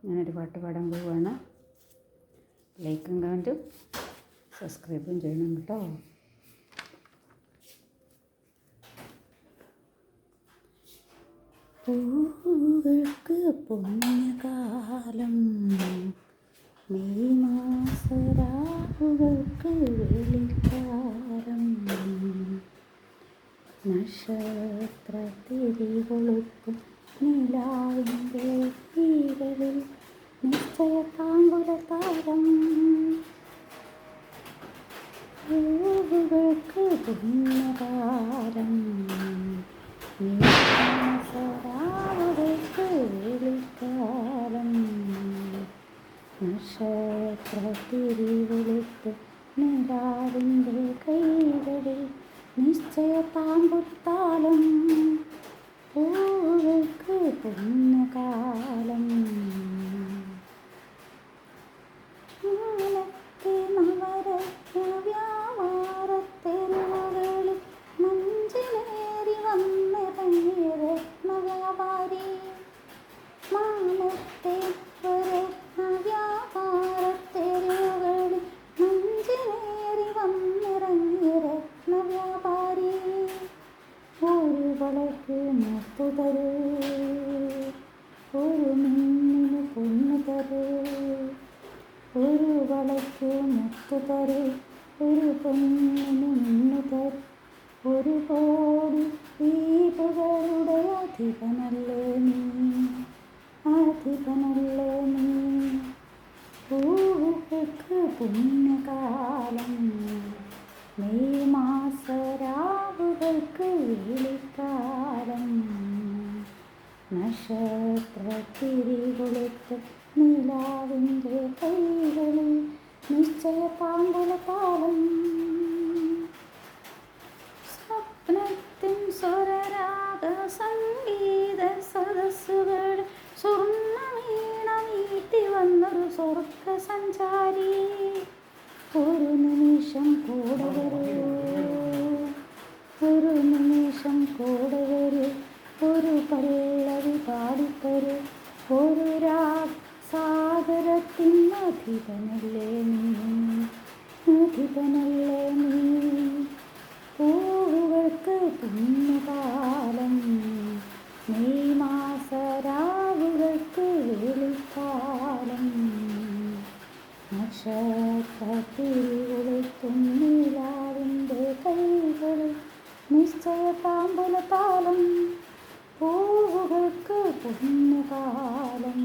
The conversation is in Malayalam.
ഞാനൊരു പാട്ട് പാടാൻ പോവുകയാണ്. ലൈക്കും കമൻറ്റും സബ്സ്ക്രൈബും ചെയ്യണം കേട്ടോ. പൂവുകൾക്ക് പുണ്യകാലം, മെയ് മാസരാവുകൾക്ക് വെളിക്കാലം, നക്ഷത്രത്തിരികൊളുത്തും നിലാവിൻ്റെ തീരലിൽ നിശ്ചയതാമ്പുലതാരം. പൂവുകൾക്ക് പുണ്യകാലം, മാസരാവുകൾക്ക് വെളിക്കാലം, നക്ഷത്രത്തിരികൊളുത്തും നിലാവിൻ്റെ കൈകളിൽ നിശ്ചയതാമ്പുത്താലം. പൂവുകൾക്ക് പുണ്യകാലം. മാനത്തെ നവരത്ന വ്യാപാരത്തെരുവുകളിൽ മഞ്ചിലേറി വന്നിറങ്ങിയ രത്നവ്യാപാരി. മാനത്തെ നവരത്ന വ്യാപാരത്തെരുവുകളിൽ മഞ്ചിലേറി വന്നിറങ്ങിയ രത്നവ്യാപാരി. ഒരു വളയ്ക്ക് മുത്തു തരൂ, ഒരു മിന്നിന് പൊന്നു തരൂ. ഒരു വളയ്ക്ക് മുത്തു തരൂ, ഒരു പൊന്നിന് മിന്നു തരൂ. ഒരു കോടി ദീപകളുടെ അധിപനല്ലേ നീ, അധിപനല്ലേ നീ. പൂവുകൾക്ക് പുണ്യകാലം, മെയ് മാസരാവുകൾക്ക് വെളിക്കാലം, നക്ഷത്രത്തിരികൊളുത്തും നിലാവിൻ്റെ കൈകളിൽ നിശ്ചയതാമ്പുലതാലം. സ്വപ്നത്തിൻ സ്വരരാഗ സംഗീത സദസ്സുകൾ സ്വർണ്ണമീണ മീട്ടി വന്നൊരു സ്വർഗ സഞ്ചാരി. ഒരു നിമിഷം കൂടെ വരൂ, ഒരു നിമിഷം കൂടെ വരൂ. ഒരു പല്ലവി പാടിത്തരൂ, ഒരു സാഗരത്തിൻ അധിപനല്ലേ നീ, അധിപനല്ലേ നീ. പൂവുകൾക്ക് പുണ്യകാലം, മെയ് മാസരാവുകൾക്ക് വെളിക്കാലം, നക്ഷത്രത്തിരികൊളുത്തും നിലാവിൻ്റെ കൈകളിൽ നിശ്ചയതാമ്പുലതാലം. പൂവുകൾക്ക് പുണ്യകാലം.